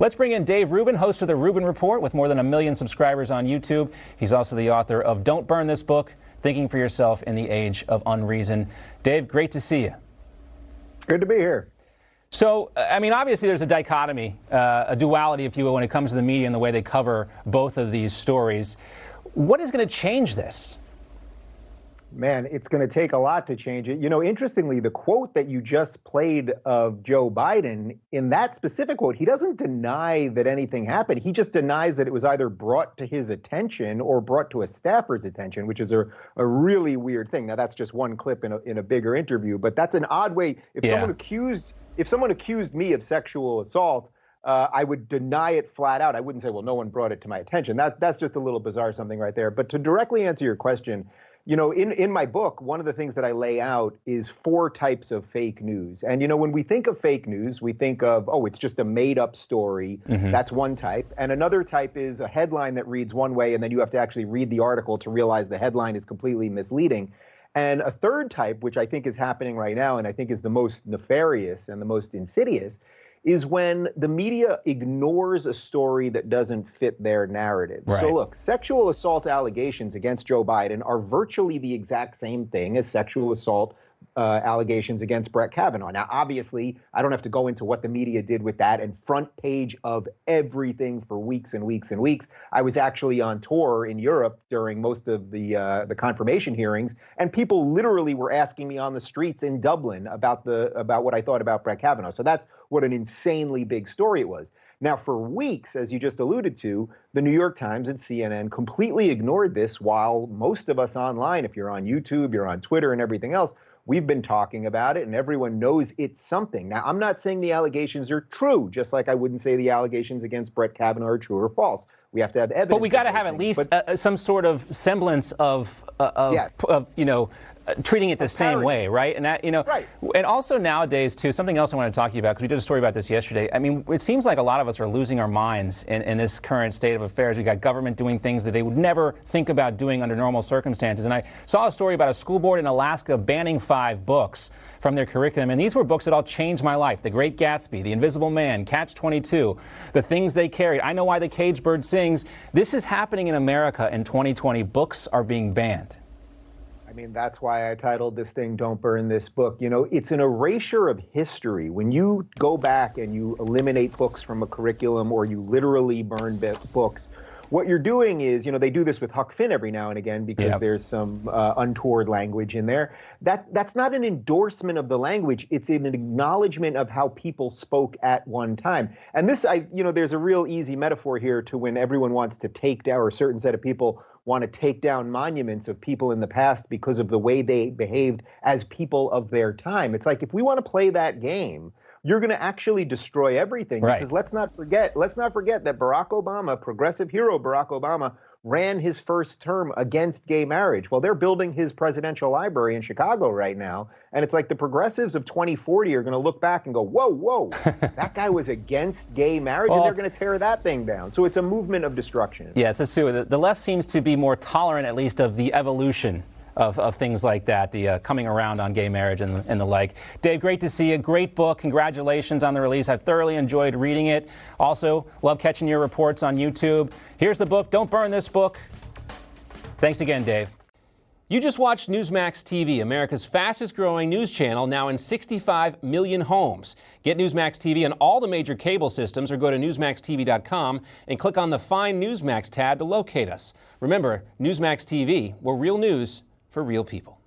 Let's bring in Dave Rubin, host of The Rubin Report with more than 1 million subscribers on YouTube. He's also the author of Don't Burn This Book, Thinking for Yourself in the Age of Unreason. Dave, great to see you. Good to be here. So, I mean, obviously there's a dichotomy, a duality, if you will, when it comes to the media and the way they cover both of these stories. What is going to change this? Man, it's going to take a lot to change it. You know, interestingly, the quote that you just played of Joe Biden, in that specific quote, he doesn't deny that anything happened. He just denies that it was either brought to his attention or brought to a staffer's attention, which is a really weird thing. Now, that's just one clip in a bigger interview, but that's an odd way. If someone accused me of sexual assault, I would deny it flat out. I wouldn't say, well, no one brought it to my attention. That's just a little bizarre something right there. But to directly answer your question, you know, in my book, one of the things that I lay out is 4 types of fake news. And, you know, when we think of fake news, we think of, oh, it's just a made up story. That's one type. And another type is a headline that reads one way, and then you have to actually read the article to realize the headline is completely misleading. And a third type, which I think is happening right now, and I think is the most nefarious and the most insidious, is when the media ignores a story that doesn't fit their narrative. Right. So look, sexual assault allegations against Joe Biden are virtually the exact same thing as sexual assault allegations against Brett Kavanaugh. Now, obviously, I don't have to go into what the media did with that and front page of everything for weeks and weeks and weeks. I was actually on tour in Europe during most of the confirmation hearings, and people literally were asking me on the streets in Dublin about what I thought about Brett Kavanaugh. So that's what an insanely big story it was. Now, for weeks, as you just alluded to, the New York Times and CNN completely ignored this, while most of us online, if you're on YouTube, you're on Twitter and everything else, we've been talking about it, and everyone knows it's something. Now, I'm not saying the allegations are true, just like I wouldn't say the allegations against Brett Kavanaugh are true or false. We have to have evidence. But we got to have at least some sort of semblance of you know, treating it the same way, right? And that, you know, right. And also nowadays too, something else I want to talk to you about, because we did a story about this yesterday. I mean, it seems like a lot of us are losing our minds in this current state of affairs. We got government doing things that they would never think about doing under normal circumstances. And I saw a story about a school board in Alaska banning 5 books from their curriculum. And these were books that all changed my life. The Great Gatsby, The Invisible Man, Catch-22, The Things They Carried, I Know Why the Caged Bird Sings. This is happening in America in 2020. Books are being banned. I mean, that's why I titled this thing, Don't Burn This Book. You know, it's an erasure of history. When you go back and you eliminate books from a curriculum or you literally burn books, what you're doing is, you know, they do this with Huck Finn every now and again because there's some untoward language in there. That's not an endorsement of the language. It's an acknowledgement of how people spoke at one time. And this, you know, there's a real easy metaphor here to when everyone wants to take down, or a certain set of people want to take down monuments of people in the past because of the way they behaved as people of their time. It's like, if we want to play that game, you're going to actually destroy everything. Right. Because let's not forget that Barack Obama, progressive hero Barack Obama, ran his first term against gay marriage. Well, they're building his presidential library in Chicago right now. And it's like the progressives of 2040 are going to look back and go, whoa, that guy was against gay marriage, and they're going to tear that thing down. So it's a movement of destruction. Yeah, it's a the left seems to be more tolerant, at least, of the evolution of things like that, the coming around on gay marriage and the like. Dave, great to see you. Great book. Congratulations on the release. I've thoroughly enjoyed reading it. Also, love catching your reports on YouTube. Here's the book. Don't burn this book. Thanks again, Dave. You just watched Newsmax TV, America's fastest growing news channel, now in 65 million homes. Get Newsmax TV on all the major cable systems, or go to newsmaxtv.com and click on the Find Newsmax tab to locate us. Remember, Newsmax TV, we're real news for real people.